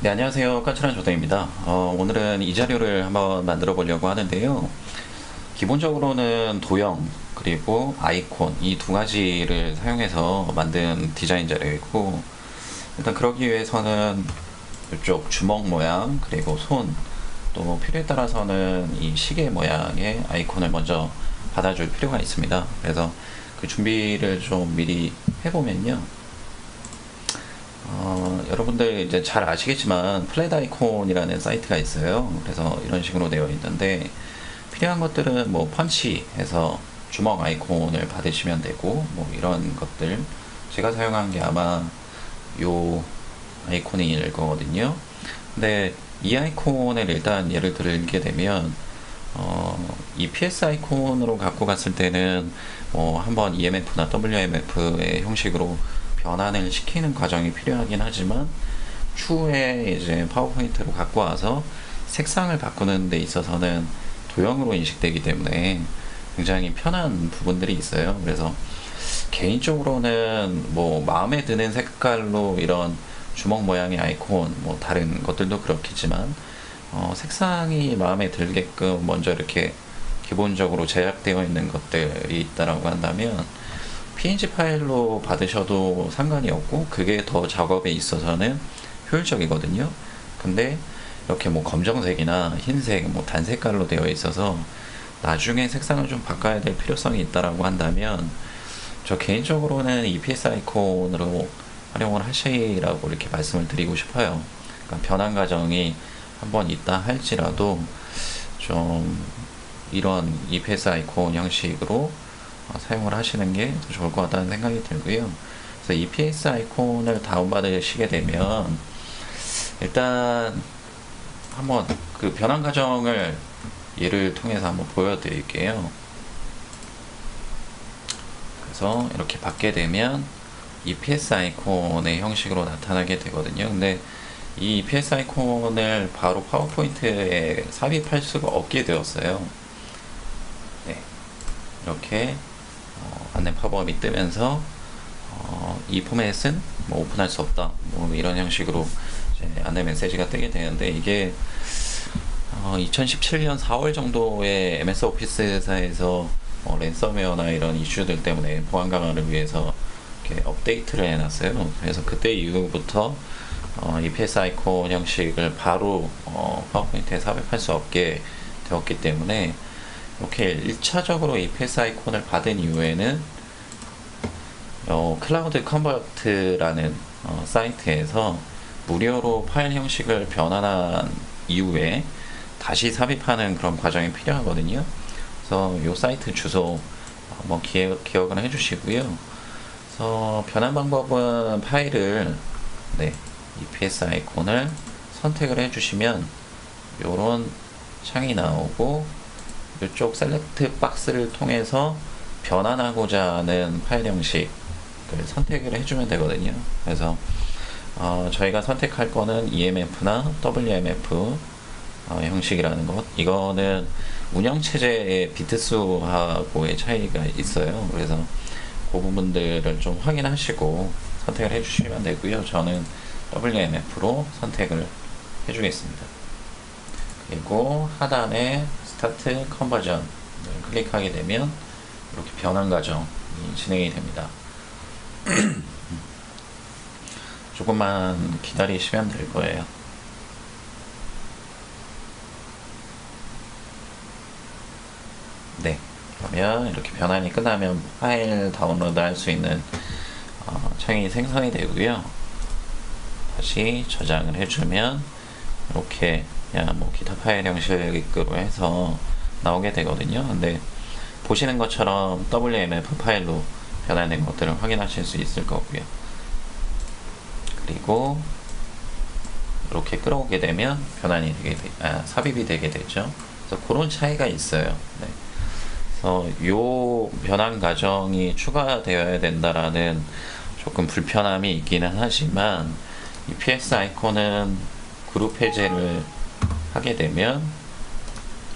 네, 안녕하세요. 까칠한 조정입니다. 오늘은 이 자료를 한번 만들어 보려고 하는데요. 기본적으로는 도형, 그리고 아이콘, 이 두 가지를 사용해서 만든 디자인 자료이고, 일단 그러기 위해서는 이쪽 주먹 모양, 그리고 손, 또 필요에 따라서는 이 시계 모양의 아이콘을 먼저 받아줄 필요가 있습니다. 그래서 그 준비를 좀 미리 해보면요. 여러분들 이제 잘 아시겠지만 플랫 아이콘이라는 사이트가 있어요. 그래서 이런 식으로 되어 있는데 필요한 것들은 뭐 펀치해서 주먹 아이콘을 받으시면 되고 뭐 이런 것들 제가 사용한 게 아마 요 아이콘일 거거든요. 근데 이 아이콘을 일단 예를 들게 되면 이 PS 아이콘으로 갖고 갔을 때는 한번 EMF나 WMF의 형식으로 변환을 시키는 과정이 필요하긴 하지만 추후에 이제 파워포인트로 갖고 와서 색상을 바꾸는 데 있어서는 도형으로 인식되기 때문에 굉장히 편한 부분들이 있어요. 그래서 개인적으로는 뭐 마음에 드는 색깔로 이런 주먹 모양의 아이콘, 뭐 다른 것들도 그렇겠지만 색상이 마음에 들게끔 먼저 이렇게 기본적으로 제작되어 있는 것들이 있다라고 한다면 PNG 파일로 받으셔도 상관이 없고 그게 더 작업에 있어서는 효율적이거든요. 근데 이렇게 뭐 검정색이나 흰색, 뭐 단색깔로 되어 있어서 나중에 색상을 좀 바꿔야 될 필요성이 있다라고 한다면 저 개인적으로는 EPS 아이콘으로 활용을 하시라고 이렇게 말씀을 드리고 싶어요. 그러니까 변환 과정이 한번 있다 할지라도 좀 이런 EPS 아이콘 형식으로 사용을 하시는 게 더 좋을 것 같다는 생각이 들고요. 그래서 EPS 아이콘을 다운받으시게 되면 일단 한번 그 변환 과정을 예를 통해서 한번 보여드릴게요. 그래서 이렇게 받게 되면 EPS 아이콘의 형식으로 나타나게 되거든요. 근데 이 EPS 아이콘을 바로 파워포인트에 삽입할 수가 없게 되었어요. 네, 이렇게 안내 팝업이 뜨면서 이 포맷은 뭐 오픈할 수 없다 뭐 이런 형식으로 이제 안내 메시지가 뜨게 되는데 이게 2017년 4월 정도에 MS 오피스사에서 랜섬웨어나 이런 이슈들 때문에 보안 강화를 위해서 이렇게 업데이트를 해놨어요. 그래서 그때 이후부터 EPS 아이콘 형식을 바로 파워포인트에 삽입할 수 없게 되었기 때문에 이렇게 1차적으로 EPS 아이콘을 받은 이후에는 클라우드 컨버트라는 사이트에서 무료로 파일 형식을 변환한 이후에 다시 삽입하는 그런 과정이 필요하거든요. 그래서 이 사이트 주소 한번 기억을 해주시고요. 그래서 변환 방법은 파일을 EPS 아이콘을 선택을 해주시면 이런 창이 나오고 이쪽 셀렉트 박스를 통해서 변환하고자 하는 파일 형식을 선택을 해주면 되거든요. 그래서 저희가 선택할 거는 EMF나 WMF 형식이라는 것. 이거는 운영체제의 비트수하고의 차이가 있어요. 그래서 그 부분들을 좀 확인하시고 선택을 해주시면 되고요. 저는 WMF로 선택을 해주겠습니다. 그리고 하단에 스타트 컨버전을 클릭하게 되면 이렇게 변환 과정이 진행이 됩니다. 조금만 기다리시면 될 거예요. 네, 그러면 이렇게 변환이 끝나면 파일 다운로드 할 수 있는 창이 생성이 되고요. 다시 저장을 해주면 이렇게 그냥 뭐 기타 파일 형식으로 해서 나오게 되거든요. 근데 보시는 것처럼 WMF 파일로 변환된 것들을 확인하실 수 있을 거고요. 그리고 이렇게 끌어오게 되면 변환이 삽입이 되게 되죠. 그래서 그런 차이가 있어요. 네. 그래서 요 변환 과정이 추가되어야 된다라는 조금 불편함이 있기는 하지만 EPS 아이콘은 그룹 해제를 하게 되면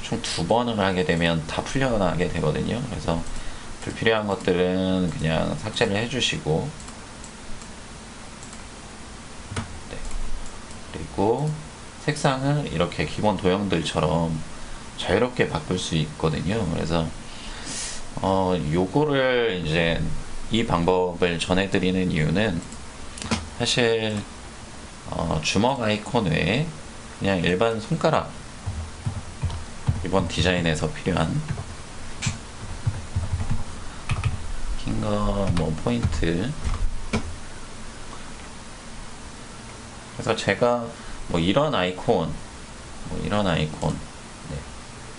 총 2번을 하게 되면 다 풀려나게 되거든요. 그래서 불필요한 것들은 그냥 삭제를 해주시고 그리고 색상을 이렇게 기본 도형들처럼 자유롭게 바꿀 수 있거든요. 그래서 요거를 이제 이 방법을 전해드리는 이유는 사실 주먹 아이콘 외에 그냥 일반 손가락, 이번 디자인에서 필요한 핑거 뭐 포인트, 그래서 제가 뭐 이런 아이콘, 네,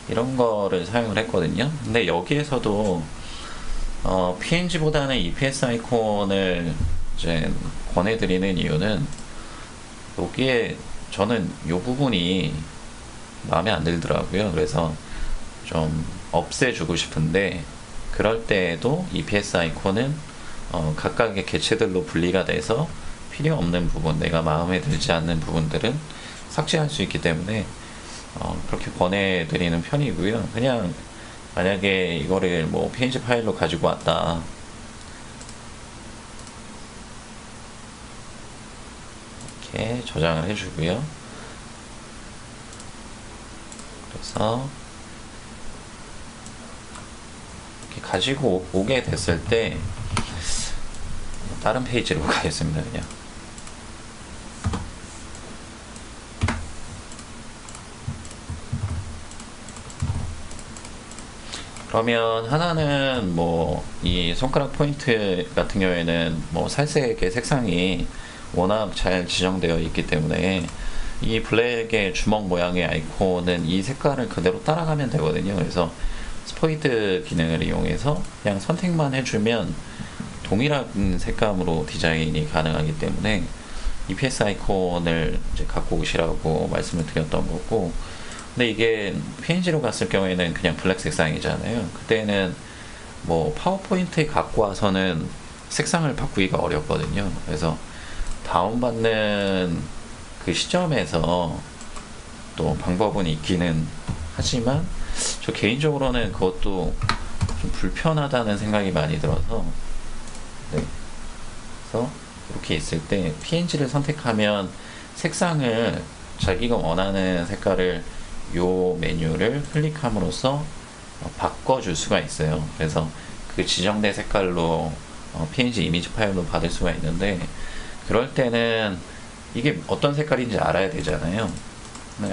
이런 거를 사용을 했거든요. 근데 여기에서도 PNG보다는 EPS 아이콘을 이제 권해드리는 이유는 여기에 저는 이 부분이 마음에 안 들더라고요. 그래서 좀 없애주고 싶은데, 그럴 때에도 EPS 아이콘은 각각의 개체들로 분리가 돼서 필요 없는 부분, 내가 마음에 들지 않는 부분들은 삭제할 수 있기 때문에 그렇게 권해드리는 편이고요. 그냥 만약에 이거를 뭐 PNG 파일로 가지고 왔다, 이렇게 저장을 해주고요. 그래서 이렇게 가지고 오게 됐을 때 다른 페이지로 가겠습니다. 그냥 그러면 하나는 뭐 이 손가락 포인트 같은 경우에는 뭐 살색의 색상이 워낙 잘 지정되어 있기 때문에 이 블랙의 주먹 모양의 아이콘은 이 색깔을 그대로 따라가면 되거든요. 그래서 스포이드 기능을 이용해서 그냥 선택만 해주면 동일한 색감으로 디자인이 가능하기 때문에 EPS 아이콘을 이제 갖고 오시라고 말씀을 드렸던 거고, 근데 이게 PNG로 갔을 경우에는 그냥 블랙 색상이잖아요. 그때는 뭐 파워포인트에 갖고 와서는 색상을 바꾸기가 어렵거든요. 그래서 다운받는 그 시점에서 또 방법은 있기는 하지만 저 개인적으로는 그것도 좀 불편하다는 생각이 많이 들어서, 네. 그래서 이렇게 있을 때 PNG를 선택하면 색상을 자기가 원하는 색깔을 요 메뉴를 클릭함으로써 바꿔줄 수가 있어요. 그래서 그 지정된 색깔로 PNG 이미지 파일로 받을 수가 있는데, 그럴 때는 이게 어떤 색깔인지 알아야 되잖아요.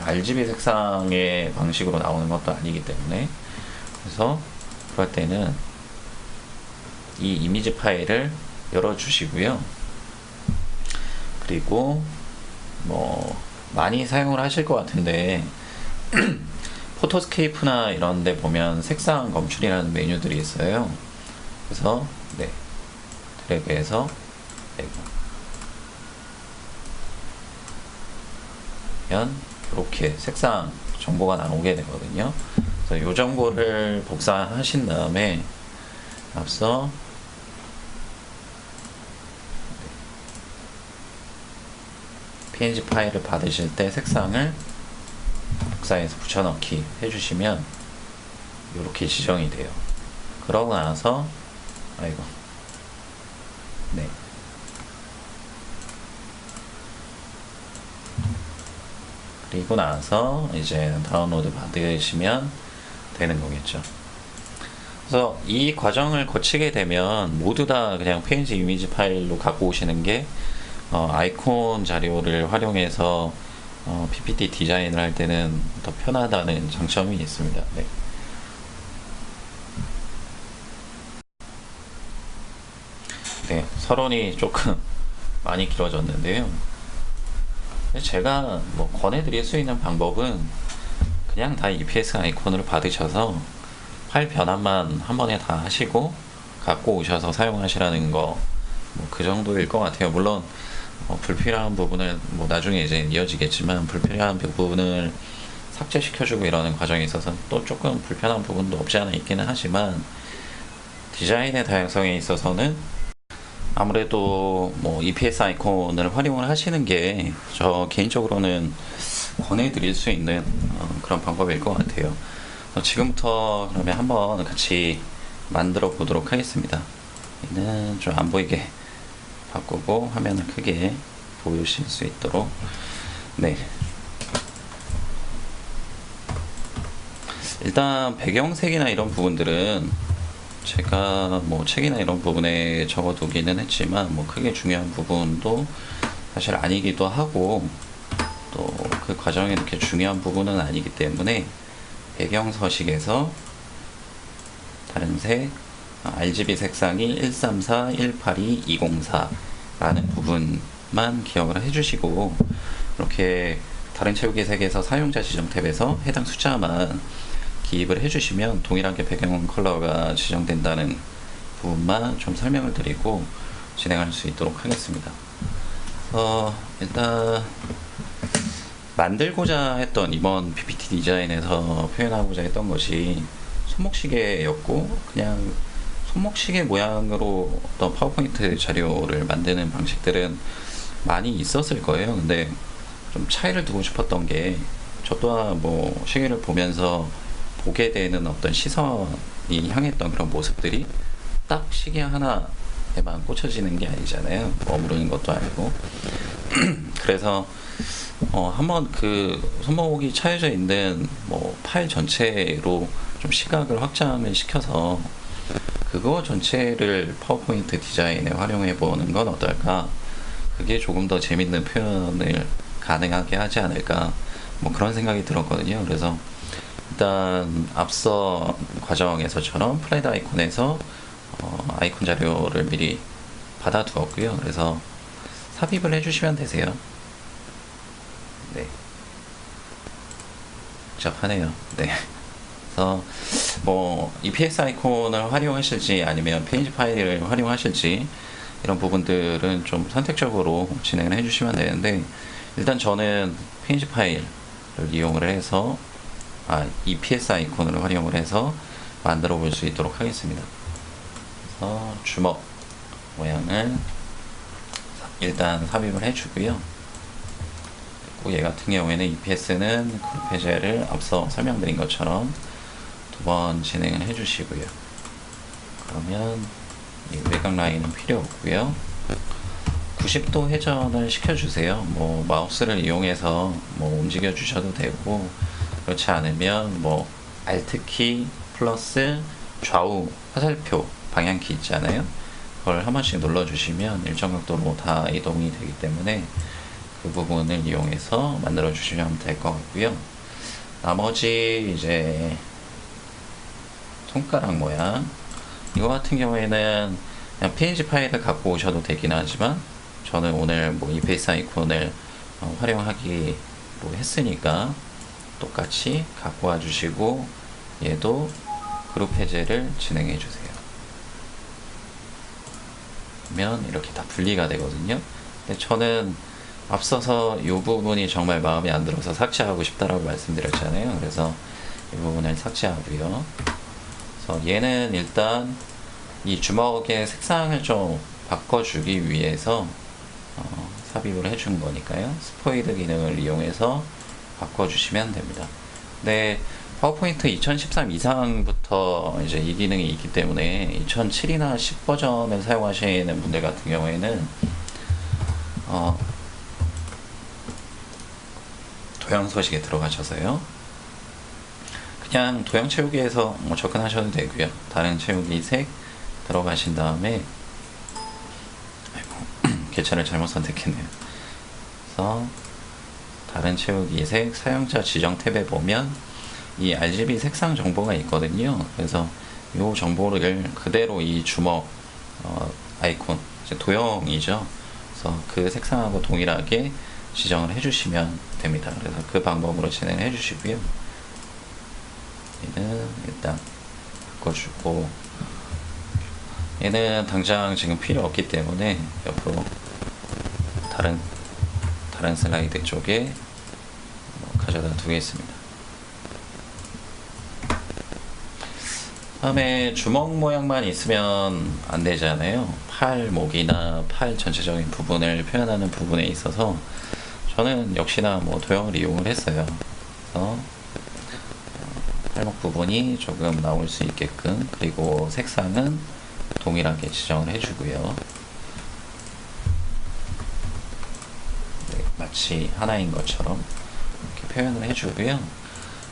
RGB 색상의 방식으로 나오는 것도 아니기 때문에, 그래서 그럴 때는 이 이미지 파일을 열어주시고요. 그리고 뭐 많이 사용을 하실 것 같은데 포토스케이프나 이런 데 보면 색상 검출이라는 메뉴들이 있어요. 그래서 네, 드래그해서 이렇게 색상 정보가 나오게 되거든요. 그래서 이 정보를 복사하신 다음에 앞서 PNG 파일을 받으실 때 색상을 복사해서 붙여넣기 해주시면 이렇게 지정이 돼요. 그러고 나서 네, 그리고 나서 이제 다운로드 받으시면 되는 거겠죠. 그래서 이 과정을 거치게 되면 모두 다 그냥 PNG 이미지 파일로 갖고 오시는 게 아이콘 자료를 활용해서 PPT 디자인을 할 때는 더 편하다는 장점이 있습니다. 네. 네, 서론이 조금 많이 길어졌는데요. 제가 뭐 권해드릴 수 있는 방법은 그냥 다 EPS 아이콘으로 받으셔서 파일 변환만 한 번에 다 하시고 갖고 오셔서 사용하시라는 거, 뭐 그 정도일 것 같아요. 물론 불필요한 부분을 뭐 나중에 이제 이어지겠지만 불필요한 부분을 삭제시켜주고 이러는 과정에 있어서 또 조금 불편한 부분도 없지 않아 있기는 하지만, 디자인의 다양성에 있어서는 아무래도 뭐 EPS 아이콘을 활용을 하시는 게 저 개인적으로는 권해드릴 수 있는 그런 방법일 것 같아요. 지금부터 그러면 한번 같이 만들어 보도록 하겠습니다. 얘는 좀 안 보이게 바꾸고 화면을 크게 보이실 수 있도록 네. 일단 배경색이나 이런 부분들은 제가 뭐 책이나 이런 부분에 적어두기는 했지만 뭐 크게 중요한 부분도 사실 아니기도 하고 또 그 과정에 이렇게 중요한 부분은 아니기 때문에 배경 서식에서 다른 색 RGB 색상이 134, 182, 204라는 부분만 기억을 해주시고 이렇게 다른 채우기 색에서 사용자 지정 탭에서 해당 숫자만 기입을 해주시면 동일하게 배경 컬러가 지정된다는 부분만 좀 설명을 드리고 진행할 수 있도록 하겠습니다. 일단 만들고자 했던 이번 PPT 디자인에서 표현하고자 했던 것이 손목시계였고 그냥 손목시계 모양으로 어떤 파워포인트 자료를 만드는 방식들은 많이 있었을 거예요. 근데 좀 차이를 두고 싶었던 게 저 또한 뭐 시계를 보면서 보게 되는 어떤 시선이 향했던 그런 모습들이 딱 시계 하나에만 꽂혀지는 게 아니잖아요. 머무르는 것도 아니고 그래서 한번 그 손목이 차여져 있는 뭐 팔 전체로 좀 시각을 확장을 시켜서 그거 전체를 파워포인트 디자인에 활용해 보는 건 어떨까? 그게 조금 더 재밌는 표현을 가능하게 하지 않을까? 뭐 그런 생각이 들었거든요. 그래서 일단 앞서 과정에서처럼 플레이드 아이콘에서 아이콘 자료를 미리 받아두었고요. 그래서 삽입을 해주시면 되세요. 네. 복잡하네요. 네. 그래서 뭐 EPS 아이콘을 활용하실지 아니면 페이지 파일을 활용하실지 이런 부분들은 좀 선택적으로 진행을 해주시면 되는데 일단 저는 페이지 파일을 이용을 해서 EPS 아이콘을 활용을 해서 만들어 볼 수 있도록 하겠습니다. 그래서 주먹 모양을 일단 삽입을 해주고요. 얘 같은 경우에는 EPS는 그룹 해제를 앞서 설명드린 것처럼 두 번 진행을 해주시고요. 그러면 이 외곽 라인은 필요 없고요. 90도 회전을 시켜주세요. 뭐 마우스를 이용해서 뭐 움직여 주셔도 되고 그렇지 않으면 뭐 Alt키 플러스 좌우 화살표 방향키 있잖아요. 그걸 한 번씩 눌러주시면 일정 각도로 다 이동이 되기 때문에 그 부분을 이용해서 만들어 주시면 될 것 같고요. 나머지 이제 손가락 모양 이거 같은 경우에는 그냥 PNG 파일을 갖고 오셔도 되긴 하지만 저는 오늘 뭐 EPS 아이콘을 활용하기로 했으니까 똑같이 갖고 와 주시고 얘도 그룹 해제를 진행해 주세요. 그러면 이렇게 다 분리가 되거든요. 근데 저는 앞서서 이 부분이 정말 마음에 안 들어서 삭제하고 싶다라고 말씀드렸잖아요. 그래서 이 부분을 삭제하고요. 그래서 얘는 일단 이 주먹의 색상을 좀 바꿔주기 위해서 삽입을 해준 거니까요. 스포이드 기능을 이용해서 바꿔주시면 됩니다. 근데 파워포인트 2013 이상부터 이제 이 기능이 있기 때문에 2007이나 10 버전을 사용하시는 분들 같은 경우에는 도형 서식에 들어가셔서요. 그냥 도형 채우기에서 뭐 접근하셔도 되고요. 다른 채우기 색 들어가신 다음에 개체를 잘못 선택했네요. 그래서 다른 채우기 색 사용자 지정 탭에 보면 이 RGB 색상 정보가 있거든요. 그래서 이 정보를 그대로 이 주먹 아이콘 도형이죠. 그래서 그 색상하고 동일하게 지정을 해주시면 됩니다. 그래서 그 방법으로 진행해 주시고요. 얘는 일단 바꿔주고 얘는 당장 지금 필요 없기 때문에 옆으로 다른 슬라이드 쪽에 가져다 두겠습니다. 다음에 주먹 모양만 있으면 안 되잖아요. 팔, 목이나 팔 전체적인 부분을 표현하는 부분에 있어서 저는 역시나 뭐 도형을 이용을 했어요. 그래서 팔목 부분이 조금 나올 수 있게끔 그리고 색상은 동일하게 지정을 해주고요. 네, 같이 하나인 것처럼 이렇게 표현을 해주고요.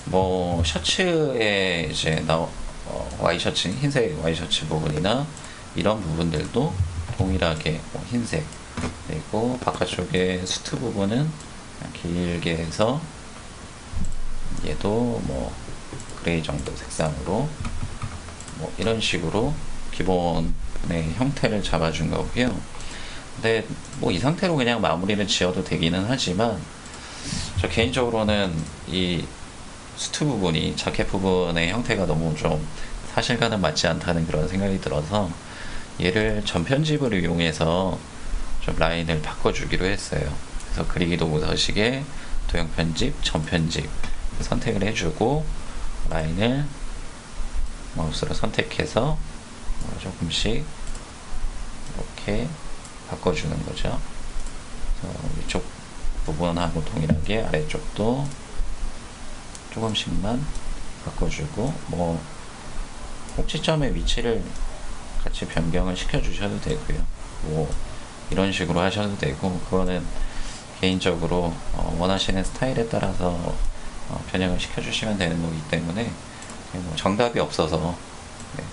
뭐 셔츠에 이제 와이셔츠, 흰색 와이셔츠 부분이나 이런 부분들도 동일하게 뭐 흰색, 그리고 바깥쪽에 수트 부분은 길게 해서 얘도 뭐 그레이 정도 색상으로 뭐 이런 식으로 기본의 형태를 잡아준 거고요. 근데 뭐 이 상태로 그냥 마무리를 지어도 되기는 하지만 저 개인적으로는 이 수트 부분이 자켓 부분의 형태가 너무 좀 사실과는 맞지 않다는 그런 생각이 들어서 얘를 전편집을 이용해서 좀 라인을 바꿔주기로 했어요. 그래서 그리기 도구 서식에 도형 편집, 전편집 선택을 해주고 라인을 마우스로 선택해서 조금씩 이렇게 바꿔주는 거죠. 그래서 위쪽 부분하고 동일하게 아래쪽도 조금씩만 바꿔주고 뭐 꼭지점의 위치를 같이 변경을 시켜주셔도 되고요. 뭐 이런 식으로 하셔도 되고 그거는 개인적으로 원하시는 스타일에 따라서 변형을 시켜주시면 되는 거기 때문에 뭐 정답이 없어서 네.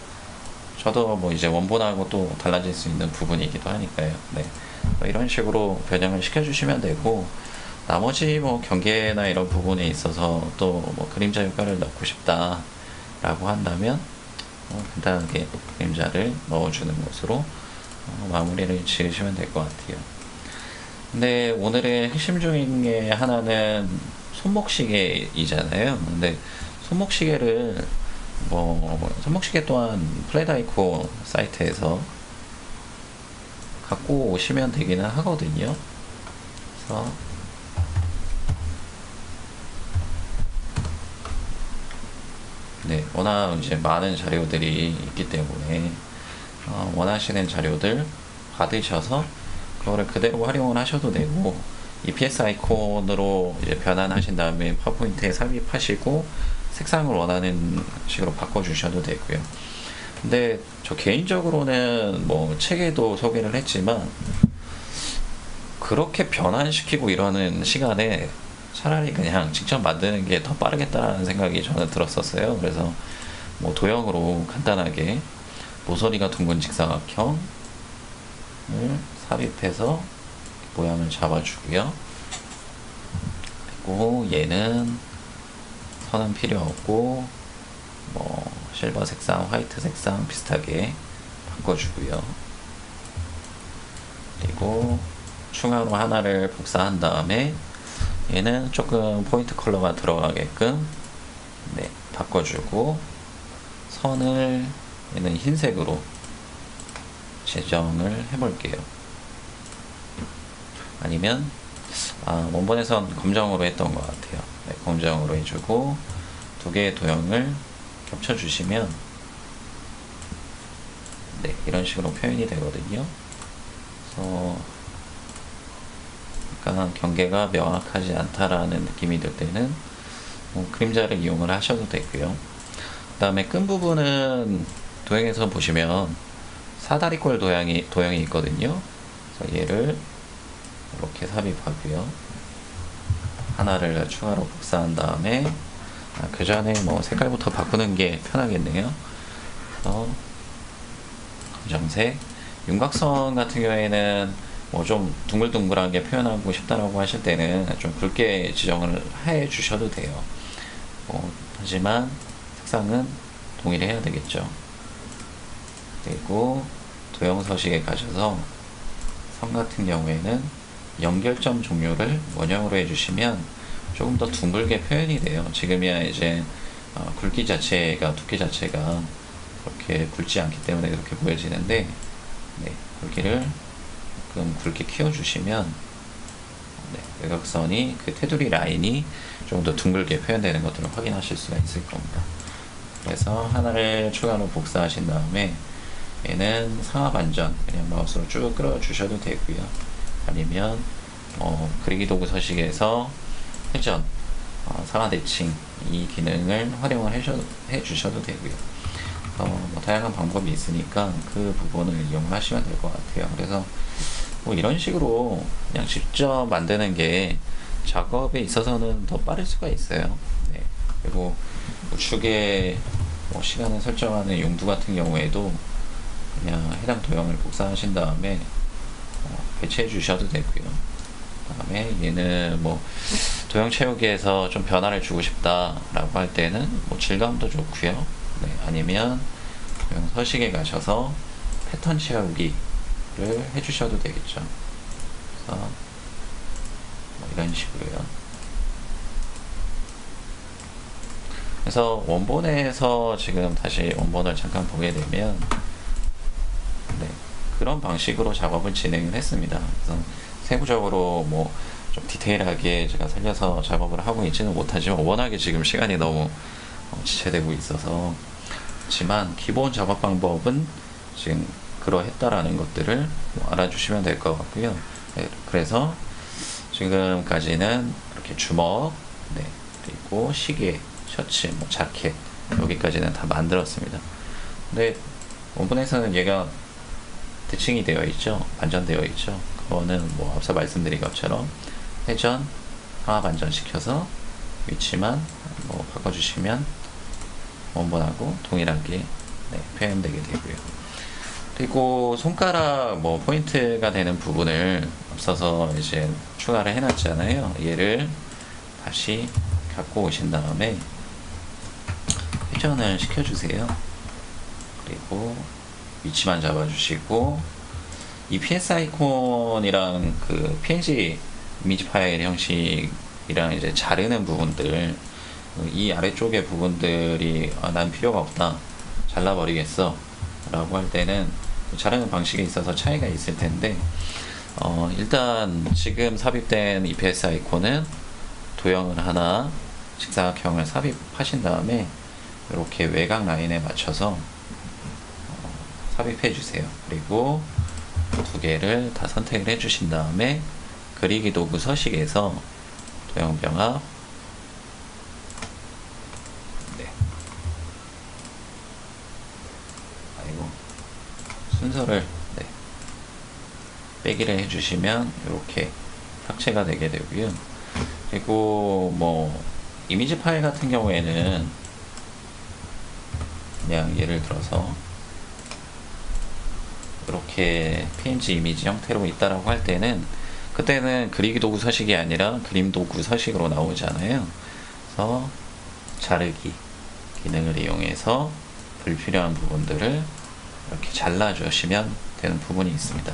저도 뭐 이제 원본하고 또 달라질 수 있는 부분이기도 하니까요. 네. 이런 식으로 변형을 시켜주시면 되고 나머지 뭐 경계나 이런 부분에 있어서 또 뭐 그림자 효과를 넣고 싶다 라고 한다면 간단하게 그림자를 넣어주는 것으로 마무리를 지으시면 될 것 같아요. 근데 오늘의 핵심 중에 하나는 손목시계이잖아요. 근데 손목시계를 손목시계 또한 플랫아이코 사이트에서 갖고 오시면 되기는 하거든요. 그래서 네, 워낙 이제 많은 자료들이 있기 때문에 원하시는 자료들 받으셔서 그거를 그대로 활용을 하셔도 되고 EPS 아이콘으로 이제 변환하신 다음에 파워포인트에 삽입하시고 색상을 원하는 식으로 바꿔주셔도 되고요. 근데 저 개인적으로는 뭐 책에도 소개를 했지만 그렇게 변환시키고 이러는 시간에 차라리 그냥 직접 만드는 게 더 빠르겠다라는 생각이 저는 들었었어요. 그래서 뭐 도형으로 간단하게 모서리가 둥근 직사각형을 삽입해서 모양을 잡아주고요. 그리고 얘는 선은 필요 없고 뭐 실버 색상, 화이트 색상 비슷하게 바꿔주고요. 그리고 충하로 하나를 복사한 다음에 얘는 조금 포인트 컬러가 들어가게끔 네, 바꿔주고 선을 얘는 흰색으로 제정을 해볼게요. 아니면 원본에선 검정으로 했던 것 같아요. 네, 검정으로 해주고 두 개의 도형을 겹쳐주시면 네, 이런 식으로 표현이 되거든요. 그래서 약간 경계가 명확하지 않다라는 느낌이 들 때는 그림자를 이용을 하셔도 되고요. 그 다음에 끈 부분은 도형에서 보시면 사다리꼴 도형이 있거든요. 그래서 얘를 이렇게 삽입하고요. 하나를 추가로 복사한 다음에 그 전에 뭐 색깔부터 바꾸는 게 편하겠네요. 그래서 검정색, 윤곽선 같은 경우에는 뭐 좀 둥글둥글하게 표현하고 싶다라고 하실 때는 좀 굵게 지정을 해 주셔도 돼요. 하지만 색상은 동일해야 되겠죠. 그리고 도형 서식에 가셔서 선 같은 경우에는 연결점 종류를 원형으로 해주시면 조금 더 둥글게 표현이 돼요. 지금이야 이제 굵기 자체가, 두께 자체가 그렇게 굵지 않기 때문에 그렇게 보여지는데 네, 굵기를 조금 굵게 키워주시면 네, 외곽선이 그 테두리 라인이 좀 더 둥글게 표현되는 것들을 확인하실 수가 있을 겁니다. 그래서 하나를 추가로 복사하신 다음에 얘는 상하 반전 그냥 마우스로 쭉 끌어주셔도 되고요. 아니면 그리기 도구 서식에서 회전, 상하 대칭 이 기능을 활용을 해주셔도 되고요. 뭐 다양한 방법이 있으니까 그 부분을 이용하시면 될 것 같아요. 그래서 뭐 이런 식으로 그냥 직접 만드는 게 작업에 있어서는 더 빠를 수가 있어요. 네. 그리고 우측에 뭐 시간을 설정하는 용도 같은 경우에도 그냥 해당 도형을 복사하신 다음에 배치해 주셔도 되고요. 그다음에 얘는 뭐 도형 채우기에서 좀 변화를 주고 싶다라고 할 때는 뭐 질감도 좋고요. 네. 아니면 도형 서식에 가셔서 패턴 채우기를 해주셔도 되겠죠. 그래서 뭐 이런 식으로요. 그래서 원본에서 지금 다시 원본을 잠깐 보게 되면 네, 그런 방식으로 작업을 진행을 했습니다. 그래서 세부적으로 뭐 좀 디테일하게 제가 살려서 작업을 하고 있지는 못하지만 워낙에 지금 시간이 너무 지체되고 있어서 그렇지만 기본 작업 방법은 지금 그러했다라는 것들을 뭐 알아주시면 될 것 같고요. 네, 그래서 지금까지는 이렇게 주먹, 네, 그리고 시계, 셔츠, 뭐 자켓 여기까지는 다 만들었습니다. 근데 원본에서는 얘가 대칭이 되어 있죠, 반전되어 있죠. 그거는 뭐 앞서 말씀드린 것처럼 회전, 하나 반전시켜서 위치만 뭐 바꿔주시면 원본하고 동일하게 네, 표현되게 되고요. 그리고 손가락 뭐 포인트가 되는 부분을 앞서서 이제 추가를 해놨잖아요. 얘를 다시 갖고 오신 다음에 회전을 시켜주세요. 그리고 위치만 잡아주시고 이 PS 아이콘이랑 그 PNG 이미지 파일 형식이랑 이제 자르는 부분들, 이 아래쪽의 부분들이 난 필요가 없다, 잘라버리겠어 라고 할 때는 자르는 방식에 있어서 차이가 있을 텐데 일단 지금 삽입된 EPS 아이콘은 도형을 하나 직사각형을 삽입하신 다음에 이렇게 외곽 라인에 맞춰서 삽입해 주세요. 그리고 두 개를 다 선택을 해 주신 다음에 그리기 도구 서식에서 도형 병합, 네, 아이고 순서를 네, 빼기를 해주시면 이렇게 삭제가 되게 되고요. 그리고 뭐 이미지 파일 같은 경우에는 그냥 예를 들어서 이렇게 PNG 이미지 형태로 있다라고 할 때는 그때는 그리기 도구 서식이 아니라 그림 도구 서식으로 나오잖아요. 그래서 자르기 기능을 이용해서 불필요한 부분들을 이렇게 잘라주시면 되는 부분이 있습니다.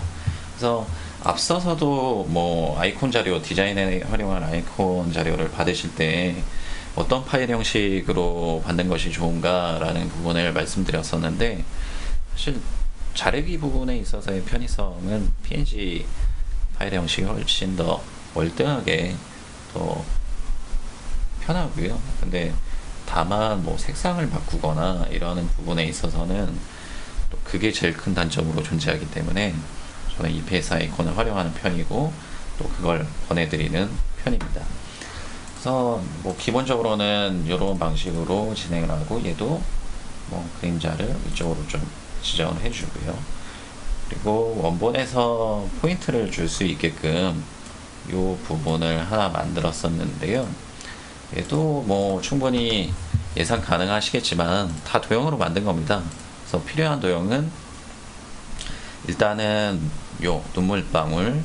그래서 앞서서도 뭐 아이콘 자료, 디자인에 활용한 아이콘 자료를 받으실 때 어떤 파일 형식으로 받는 것이 좋은가 라는 부분을 말씀드렸었는데, 사실 자르기 부분에 있어서의 편의성은 PNG 파일 형식이 훨씬 더 월등하게 더 편하고요. 근데 다만 뭐 색상을 바꾸거나 이러는 부분에 있어서는 또 그게 제일 큰 단점으로 존재하기 때문에 저는 EPS 아이콘을 활용하는 편이고 또 그걸 권해드리는 편입니다. 그래서 뭐 기본적으로는 이런 방식으로 진행을 하고, 얘도 뭐 그림자를 이쪽으로 좀 지정을 해주고요. 그리고 원본에서 포인트를 줄 수 있게끔 이 부분을 하나 만들었었는데요. 얘도 뭐 충분히 예상 가능하시겠지만 다 도형으로 만든 겁니다. 그래서 필요한 도형은 일단은 요 눈물방울,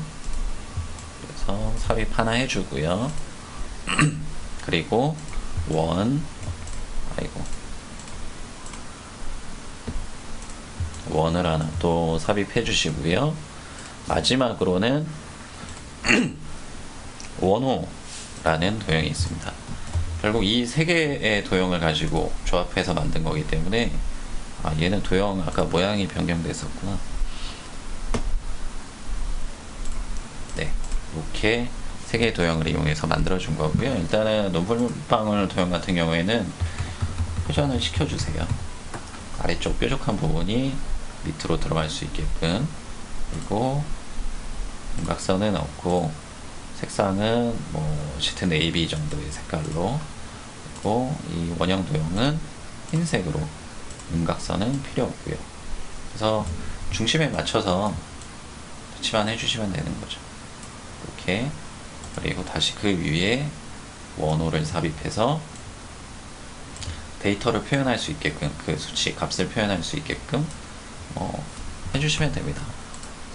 그래서 삽입 하나 해주고요. 그리고 원을 하나 또 삽입해 주시고요. 마지막으로는 원호라는 도형이 있습니다. 결국 이 세 개의 도형을 가지고 조합해서 만든 거기 때문에 얘는 도형 아까 모양이 변경됐었구나. 네, 이렇게 세 개의 도형을 이용해서 만들어 준 거고요. 일단은 눈물방울 도형 같은 경우에는 회전을 시켜주세요. 아래쪽 뾰족한 부분이 밑으로 들어갈 수 있게끔. 그리고 윤곽선은 없고 색상은 뭐 짙은 네이비 정도의 색깔로, 그리고 이 원형 도형은 흰색으로, 윤곽선은 필요 없고요. 그래서 중심에 맞춰서 배치만 해주시면 되는 거죠. 이렇게. 그리고 다시 그 위에 원호를 삽입해서 데이터를 표현할 수 있게끔, 그 수치 값을 표현할 수 있게끔 해주시면 됩니다.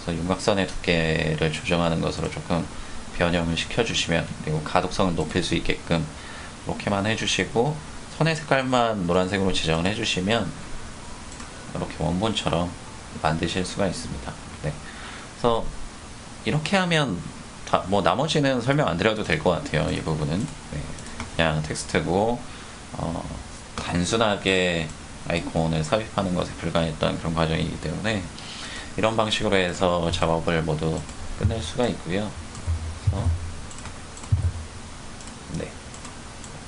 그래서 윤곽선의 두께를 조정하는 것으로 조금 변형을 시켜주시면, 그리고 가독성을 높일 수 있게끔 이렇게만 해주시고, 선의 색깔만 노란색으로 지정을 해주시면 이렇게 원본처럼 만드실 수가 있습니다. 네. 그래서 이렇게 하면 뭐 나머지는 설명 안 드려도 될 것 같아요. 이 부분은. 네. 그냥 텍스트고 단순하게 아이콘을 삽입하는 것에 불과했던 그런 과정이기 때문에 이런 방식으로 해서 작업을 모두 끝낼 수가 있고요. 그래서 네.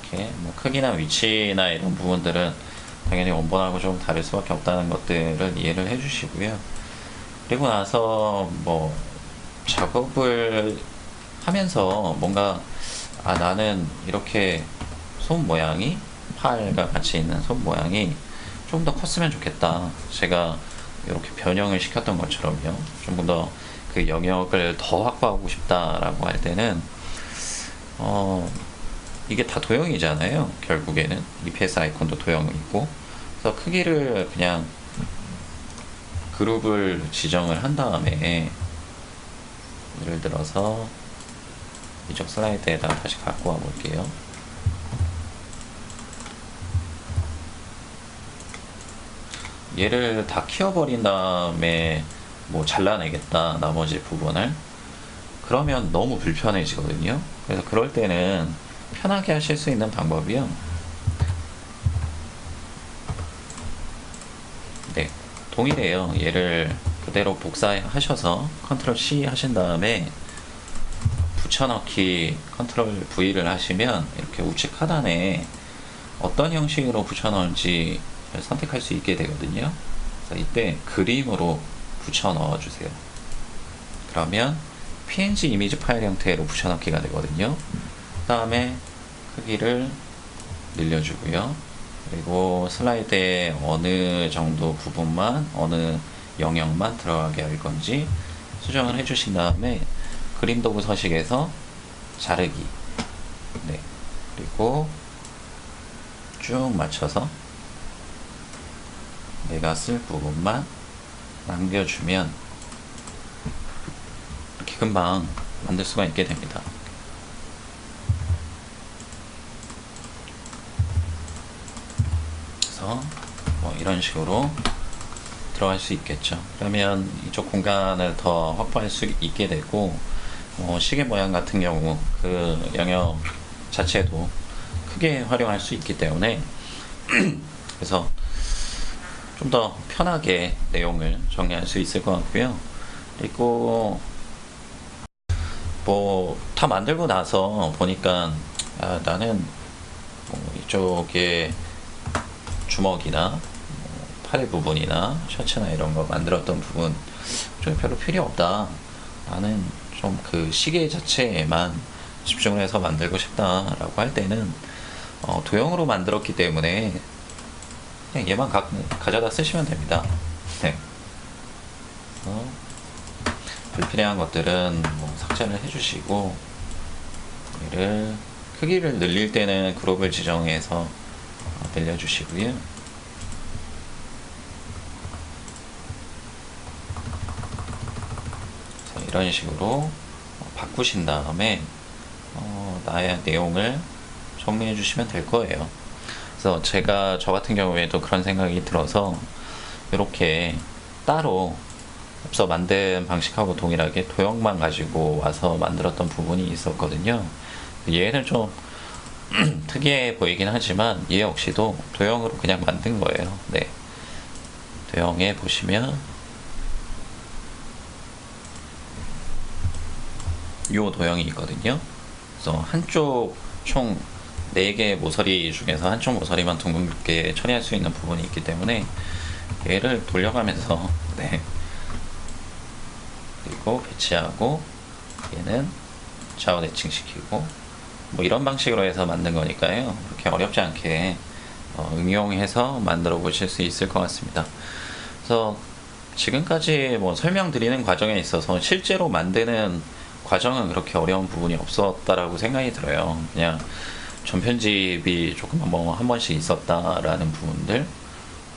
이렇게 뭐 크기나 위치나 이런 부분들은 당연히 원본하고 좀 다를 수밖에 없다는 것들을 이해를 해주시고요. 그리고 나서 뭐 작업을 하면서 뭔가 나는 이렇게 손 모양이, 팔과 같이 있는 손 모양이 좀 더 컸으면 좋겠다. 제가 이렇게 변형을 시켰던 것처럼요. 좀 더 그 영역을 더 확보하고 싶다라고 할 때는 이게 다 도형이잖아요. 결국에는 EPS 아이콘도 도형이고, 그래서 크기를 그냥 그룹을 지정을 한 다음에 예를 들어서 이쪽 슬라이드에다가 다시 갖고 와 볼게요. 얘를 다 키워버린 다음에 뭐 잘라내겠다, 나머지 부분을. 그러면 너무 불편해지거든요. 그래서 그럴 때는 편하게 하실 수 있는 방법이요. 네, 동일해요. 얘를 그대로 복사하셔서 컨트롤 C 하신 다음에 붙여넣기 컨트롤 V를 하시면 이렇게 우측 하단에 어떤 형식으로 붙여넣을지 선택할 수 있게 되거든요. 그래서 이때 그림으로 붙여 넣어주세요. 그러면 PNG 이미지 파일 형태로 붙여넣기가 되거든요. 그 다음에 크기를 늘려주고요. 그리고 슬라이드에 어느 정도 부분만, 어느 영역만 들어가게 할 건지 수정을 해주신 다음에 그림 도구 서식에서 자르기. 네. 그리고 쭉 맞춰서 내가 쓸 부분만 남겨주면 이렇게 금방 만들 수가 있게 됩니다. 그래서 뭐 이런 식으로 들어갈 수 있겠죠. 그러면 이쪽 공간을 더 확보할 수 있게 되고, 시계 모양 같은 경우 그 영역 자체도 크게 활용할 수 있기 때문에 그래서 좀 더 편하게 내용을 정리할 수 있을 것 같고요. 그리고 뭐 다 만들고 나서 보니까 나는 이쪽에 주먹이나 팔 부분이나 셔츠나 이런 거 만들었던 부분 좀 별로 필요 없다. 나는 좀 그 시계 자체에만 집중을 해서 만들고 싶다라고 할 때는 도형으로 만들었기 때문에 그냥 얘만 가져다 쓰시면 됩니다. 네. 불필요한 것들은 뭐 삭제를 해주시고, 얘를 크기를 늘릴 때는 그룹을 지정해서 늘려주시고요. 이런 식으로 바꾸신 다음에 나의 내용을 정리해 주시면 될 거예요. 그래서 저 같은 경우에도 그런 생각이 들어서 이렇게 따로 앞서 만든 방식하고 동일하게 도형만 가지고 와서 만들었던 부분이 있었거든요. 얘는 좀 특이해 보이긴 하지만 얘 역시도 도형으로 그냥 만든 거예요. 네. 도형에 보시면 요 도형이 있거든요. 그래서 한쪽 총 4개의 모서리 중에서 한쪽 모서리만 둥글게 처리할 수 있는 부분이 있기 때문에 얘를 돌려가면서 네. 그리고 배치하고 얘는 좌우 대칭시키고 뭐 이런 방식으로 해서 만든 거니까요. 그렇게 어렵지 않게 응용해서 만들어 보실 수 있을 것 같습니다. 그래서 지금까지 뭐 설명드리는 과정에 있어서 실제로 만드는 과정은 그렇게 어려운 부분이 없었다라고 생각이 들어요. 그냥 전편집이 조금 뭐 한 번씩 있었다라는 부분들,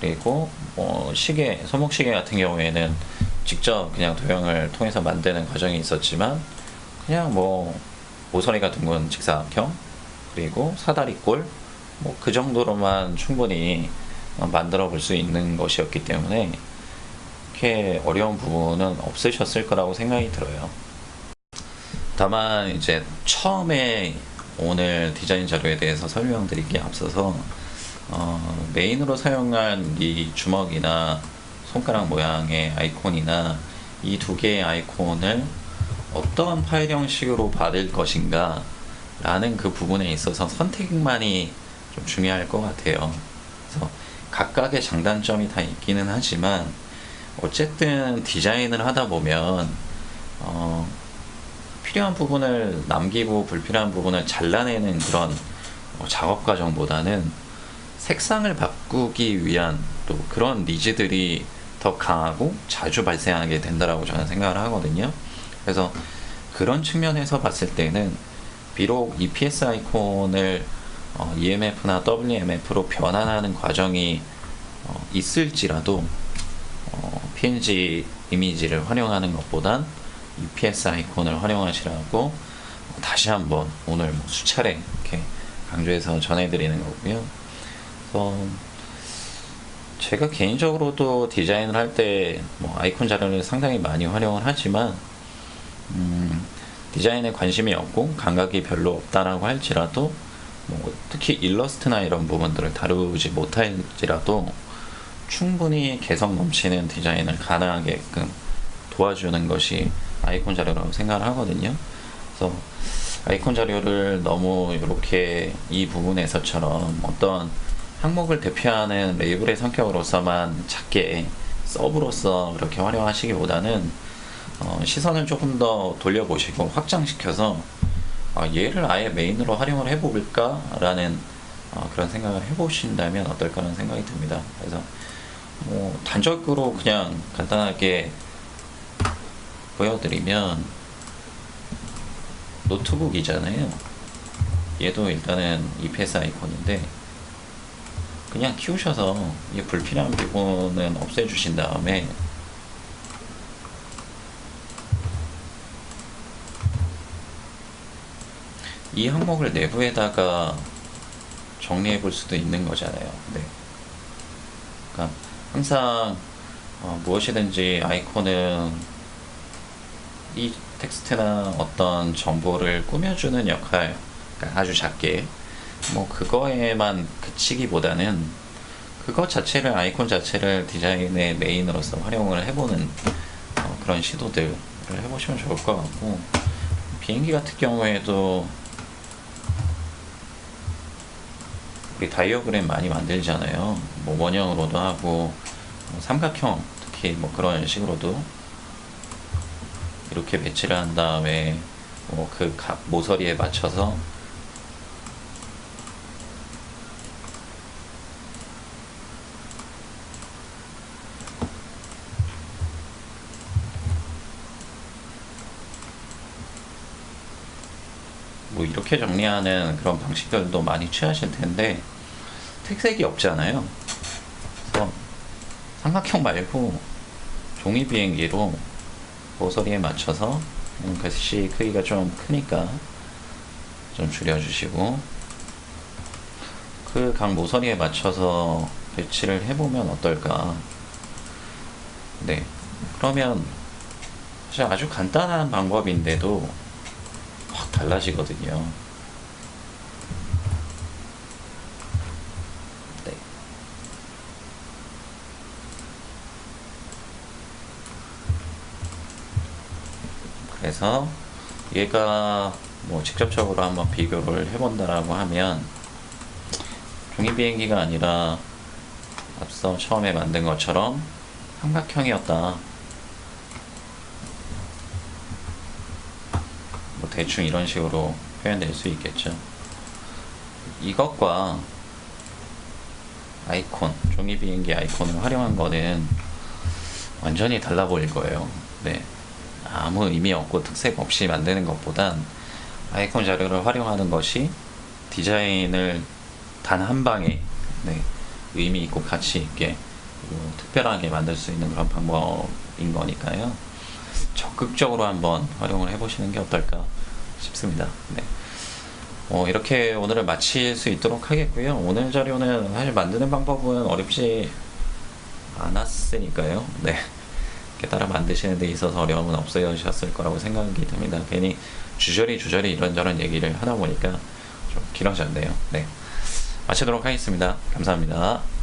그리고 뭐 시계, 손목시계 같은 경우에는 직접 그냥 도형을 통해서 만드는 과정이 있었지만 그냥 뭐 모서리가 둥근 직사각형, 그리고 사다리꼴, 뭐 그 정도로만 충분히 만들어 볼 수 있는 것이었기 때문에 그렇게 어려운 부분은 없으셨을 거라고 생각이 들어요. 다만 이제 처음에 오늘 디자인 자료에 대해서 설명드리기에 앞서서 메인으로 사용한 이 주먹이나 손가락 모양의 아이콘이나 이 두 개의 아이콘을 어떠한 파일 형식으로 받을 것인가 라는 그 부분에 있어서 선택만이 좀 중요할 것 같아요. 그래서 각각의 장단점이 다 있기는 하지만 어쨌든 디자인을 하다 보면 필요한 부분을 남기고 불필요한 부분을 잘라내는 그런 작업 과정보다는 색상을 바꾸기 위한 또 그런 니즈들이 더 강하고 자주 발생하게 된다라고 저는 생각을 하거든요. 그래서 그런 측면에서 봤을 때는 비록 EPS 아이콘을 EMF나 WMF로 변환하는 과정이 있을지라도 PNG 이미지를 활용하는 것보단 EPS 아이콘을 활용하시라고 다시 한번 오늘 뭐 수차례 이렇게 강조해서 전해드리는 거고요. 그래서 제가 개인적으로도 디자인을 할 때 뭐 아이콘 자료를 상당히 많이 활용을 하지만 디자인에 관심이 없고 감각이 별로 없다라고 할지라도 뭐 특히 일러스트나 이런 부분들을 다루지 못할지라도 충분히 개성 넘치는 디자인을 가능하게끔 도와주는 것이 아이콘 자료라고 생각을 하거든요. 그래서 아이콘 자료를 너무 이렇게 이 부분에서처럼 어떤 항목을 대표하는 레이블의 성격으로서만 작게 서브로서 이렇게 활용하시기보다는 시선을 조금 더 돌려보시고 확장시켜서 얘를 아예 메인으로 활용을 해볼까 라는 그런 생각을 해보신다면 어떨까라는 생각이 듭니다. 그래서 뭐 단적으로 그냥 간단하게 보여드리면 노트북이잖아요. 얘도 일단은 EPS 아이콘인데 그냥 키우셔서 이 불필요한 부분은 없애주신 다음에 이 항목을 내부에다가 정리해 볼 수도 있는 거잖아요. 네. 그러니까 항상 무엇이든지 아이콘은 이 텍스트나 어떤 정보를 꾸며주는 역할, 그러니까 아주 작게 뭐 그거에만 그치기보다는 그것 자체를 아이콘 자체를 디자인의 메인으로서 활용을 해보는 그런 시도들을 해보시면 좋을 것 같고, 비행기 같은 경우에도 우리 다이어그램 많이 만들잖아요. 뭐 원형으로도 하고 삼각형 특히 뭐 그런 식으로도 이렇게 배치를 한 다음에 뭐 그 각 모서리에 맞춰서 뭐 이렇게 정리하는 그런 방식들도 많이 취하실 텐데 택색이 없잖아요. 그래서 삼각형 말고 종이 비행기로 모서리에 맞춰서 글씨 크기가 좀 크니까 좀 줄여주시고 그 각 모서리에 맞춰서 배치를 해보면 어떨까. 네, 그러면 사실 아주 간단한 방법인데도 확 달라지거든요. 네. 그래서 얘가 뭐 직접적으로 한번 비교를 해본다라고 하면 종이 비행기가 아니라 앞서 처음에 만든 것처럼 삼각형이었다. 뭐 대충 이런 식으로 표현될 수 있겠죠. 이것과 아이콘, 종이 비행기 아이콘을 활용한 거는 완전히 달라 보일 거예요. 네. 아무 의미 없고 특색 없이 만드는 것보단 아이콘 자료를 활용하는 것이 디자인을 단 한 방에 네, 의미 있고 가치 있게 그리고 특별하게 만들 수 있는 그런 방법인 거니까요. 적극적으로 한번 활용을 해보시는 게 어떨까 싶습니다. 네. 이렇게 오늘을 마칠 수 있도록 하겠고요. 오늘 자료는 사실 만드는 방법은 어렵지 않았으니까요. 네. 이렇게 따라 만드시는 데 있어서 어려움은 없으셨을 거라고 생각이 듭니다. 괜히 주저리 이런저런 얘기를 하다 보니까 좀 길어졌네요. 네. 마치도록 하겠습니다. 감사합니다.